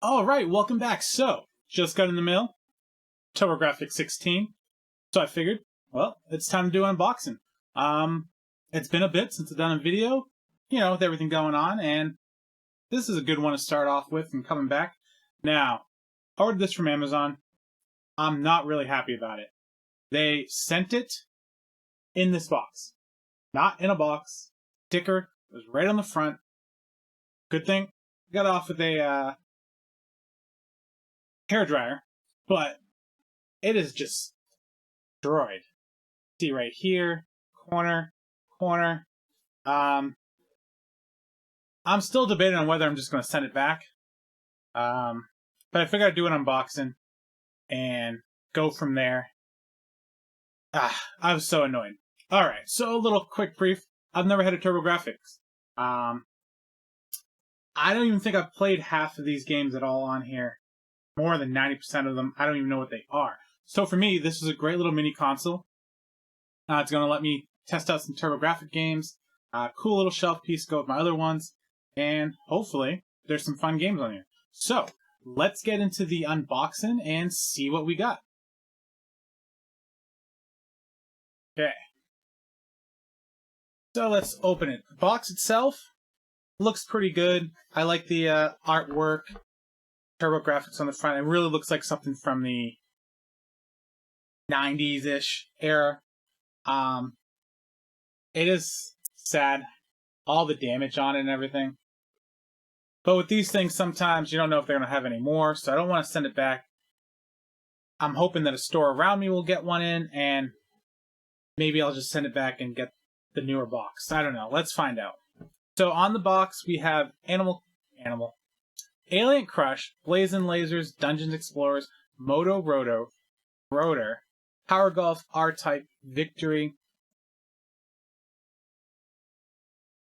All right, welcome back. So, just got in the mail, turbografx 16. So I figured, well, it's time to do unboxing. It's been a bit since I've done a video, with everything going on, and this is a good one to start off with and coming back. Now, I ordered this from Amazon. I'm not really happy about it. They sent it in this box, not in a box. Sticker was right on the front. Good thing I got off with a hairdryer, but it is just destroyed. See right here, corner. I'm still debating on whether I'm just going to send it back. But I figured I'd do an unboxing and go from there. I was so annoyed. Alright, so a little quick brief. I've never had a turbografx. I don't even think I've played half of these games at all on here. More than 90% of them, I don't even know what they are. So for me, this is a great little mini console. It's going to let me test out some turbografx games. Cool little shelf piece to go with my other ones. And hopefully, there's some fun games on here. So, let's get into the unboxing and see what we got. Okay. So let's open it. The box itself looks pretty good. I like the artwork. TurboGrafx on the front. It really looks like something from the 90s-ish era. It is sad. All the damage on it and everything. But with these things, sometimes you don't know if they're going to have any more, so I don't want to send it back. I'm hoping that a store around me will get one in, and maybe I'll just send it back and get the newer box. I don't know. Let's find out. So on the box, we have Alien Crush, Blazing Lasers, Dungeons Explorers, Moto Rotor, Power Golf, R-Type, Victory,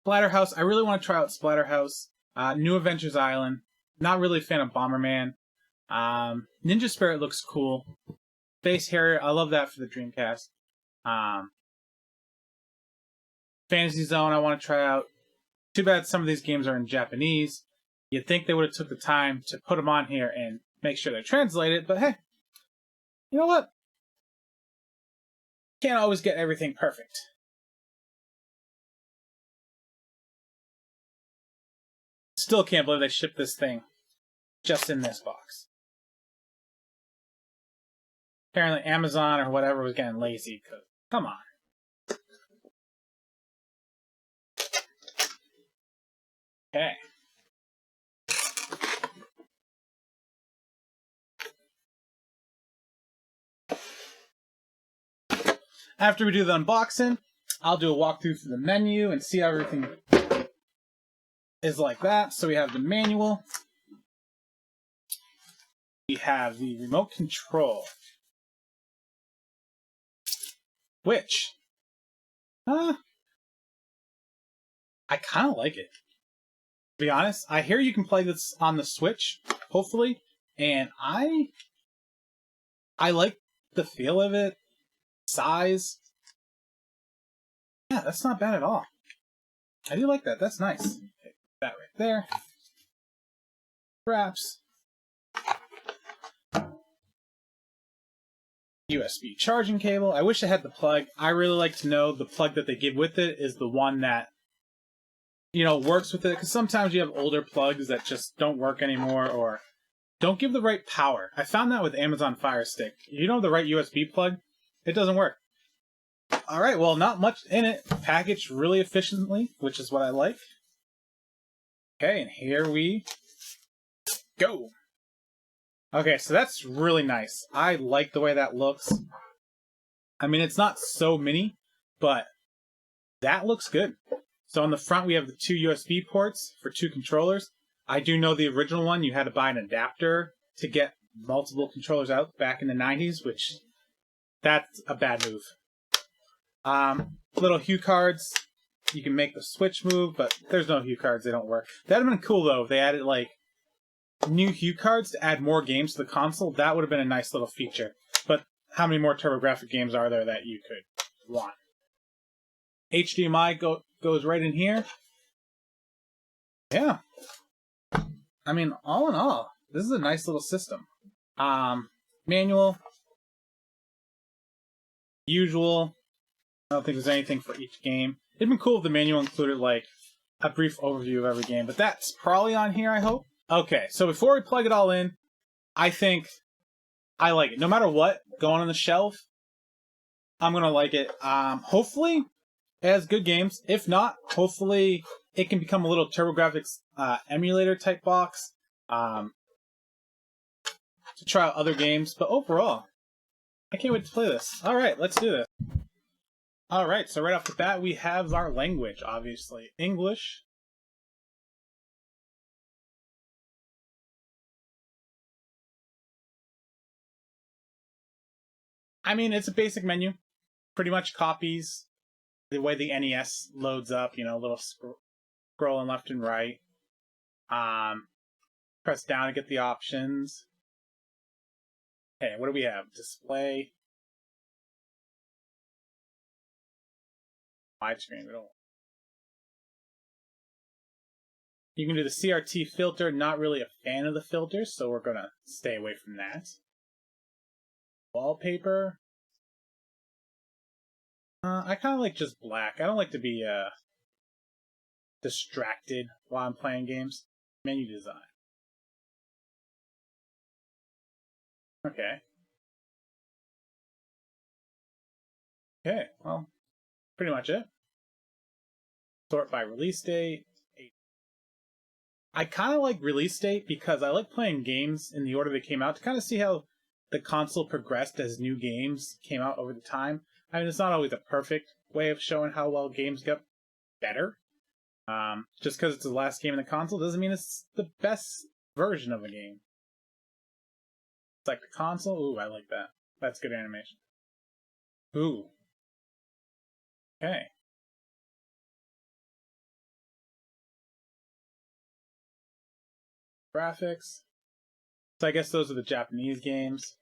Splatterhouse. I really want to try out Splatterhouse. New Adventures Island. Not really a fan of Bomberman. Ninja Spirit looks cool. Space Harrier. I love that for the Dreamcast. Fantasy Zone I want to try out. Too bad some of these games are in Japanese. You'd think they would have took the time to put them on here and make sure they're translated, but hey, you know what? Can't always get everything perfect. Still can't believe they shipped this thing just in this box. Apparently Amazon or whatever was getting lazy, because come on. Okay. After we do the unboxing, I'll do a walkthrough through the menu and see how everything is like that. So we have the manual. We have the remote control. Which, I kind of like it. To be honest, I hear you can play this on the Switch, hopefully, and I like the feel of it. Size. Yeah, that's not bad at all. I do like that. That's nice. Okay, that right there. Wraps. USB charging cable. I wish I had the plug. I really like to know the plug that they give with it is the one that, works with it. Because sometimes you have older plugs that just don't work anymore or don't give the right power. I found that with Amazon Fire Stick. You know the right USB plug? It doesn't work. Alright, well, not much in it. Packaged really efficiently, which is what I like. Okay, and here we go. Okay, so that's really nice. I like the way that looks. I mean, it's not so mini, but that looks good. So on the front, we have the two USB ports for two controllers. I do know the original one, you had to buy an adapter to get multiple controllers out back in the 90s, which... that's a bad move. Little hue cards. You can make the Switch move, but there's no hue cards. They don't work. That'd have been cool, though, if they added, new hue cards to add more games to the console. That would have been a nice little feature. But how many more TurboGrafx games are there that you could want? HDMI goes right in here. Yeah. I mean, all in all, This is a nice little system. Manual, usual. I don't think there's anything for each game. It'd been cool if the manual included like a brief overview of every game, but that's probably on here, I hope. Okay, so before we plug it all in, I think I like it. No matter what, going on the shelf, I'm gonna like it. Hopefully, it has good games. If not, hopefully it can become a little TurboGrafx emulator type box to try out other games. But overall, I can't wait to play this. All right, let's do this. All right, so right off the bat, we have our language, obviously. English. I mean, it's a basic menu. Pretty much copies the way the NES loads up, you know, a little scrolling left and right. Press down to get the options. Okay, what do we have? Display. Widescreen. You can do the CRT filter. Not really a fan of the filters, so we're going to stay away from that. Wallpaper. I kind of like just black. I don't like to be distracted while I'm playing games. Menu design. Okay. Okay, well, pretty much it. Sort by release date. I kind of like release date because I like playing games in the order they came out to kind of see how the console progressed as new games came out over the time. I mean, it's not always a perfect way of showing how well games get better. Just because it's the last game in the console doesn't mean it's the best version of a game. It's like the console. Ooh, I like that. That's good animation. Ooh. Okay. Graphics. So I guess those are the Japanese games.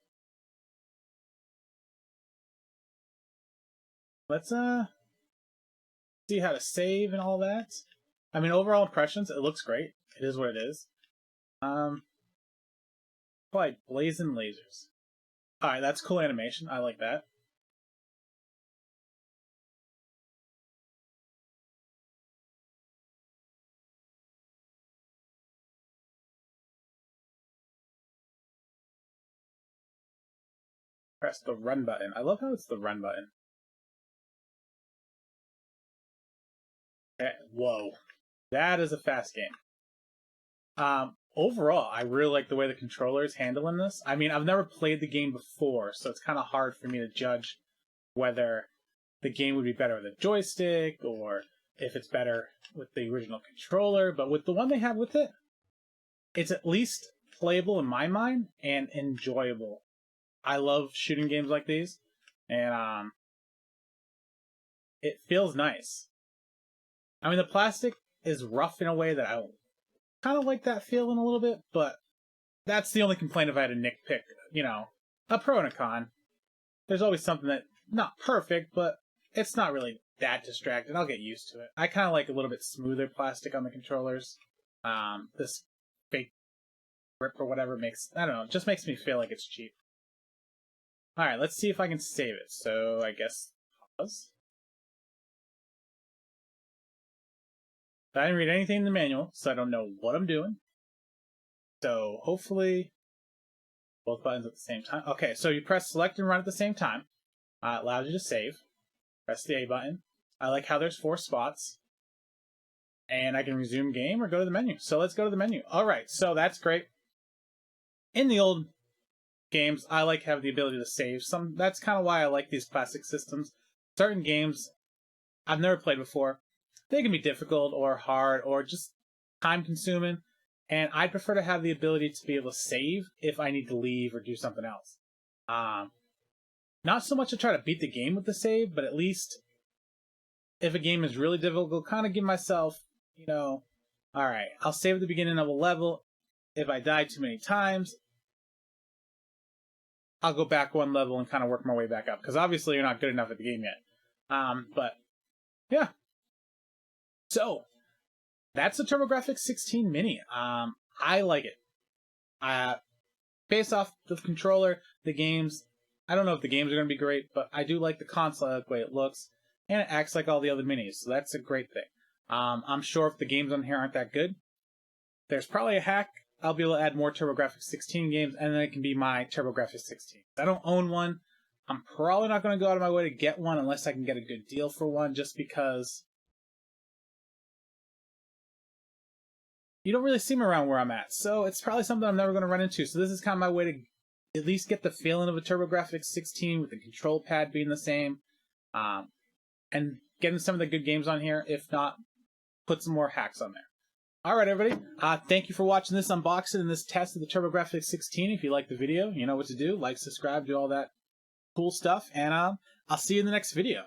Let's see how to save and all that. I mean, overall impressions, it looks great. It is what it is. Like blazing lasers. Alright, that's cool animation. I like that. Press the run button. I love how it's the run button. Okay, whoa. That is a fast game. Overall, I really like the way the controller is handling this. I mean, I've never played the game before, so it's kind of hard for me to judge whether the game would be better with a joystick or if it's better with the original controller. But with the one they have with it, it's at least playable in my mind and enjoyable. I love shooting games like these, and it feels nice. I mean, the plastic is rough in a way that I kind of like that feeling a little bit, but that's the only complaint if I had to nitpick, you know, a pro and a con. There's always something that, not perfect, but it's not really that distracting. I'll get used to it. I kind of like a little bit smoother plastic on the controllers. This fake grip or whatever makes, I don't know, just makes me feel like it's cheap. Alright, let's see if I can save it. So, I guess, pause. I didn't read anything in the manual, so I don't know what I'm doing. So, hopefully, both buttons at the same time. Okay, so you press select and run at the same time. It allows you to save. Press the A button. I like how there's 4 spots. And I can resume game or go to the menu. So let's go to the menu. Alright, so that's great. In the old games, I like having the ability to save. That's kind of why I like these classic systems. Certain games I've never played before, they can be difficult or hard or just time-consuming. And I'd prefer to have the ability to be able to save if I need to leave or do something else. Not so much to try to beat the game with the save, but at least if a game is really difficult, kind of give myself, you know, alright, I'll save at the beginning of a level. If I die too many times, I'll go back one level and kind of work my way back up. Because obviously you're not good enough at the game yet. But, yeah. So, that's the TurboGrafx 16 Mini. I like it. Based off the controller, the games, I don't know if the games are going to be great, but I do like the console, I like the way it looks, and it acts like all the other minis, so that's a great thing. I'm sure if the games on here aren't that good, there's probably a hack. I'll be able to add more TurboGrafx 16 games, and then it can be my TurboGrafx 16. I don't own one. I'm probably not going to go out of my way to get one unless I can get a good deal for one, just because you don't really see them around where I'm at. So it's probably something I'm never going to run into. So this is kind of my way to at least get the feeling of a TurboGrafx 16 with the control pad being the same, and getting some of the good games on here. If not, put some more hacks on there. Alright, everybody. Thank you for watching this unboxing and this test of the TurboGrafx 16. If you liked the video, you know what to do. Like, subscribe, do all that cool stuff. And I'll see you in the next video.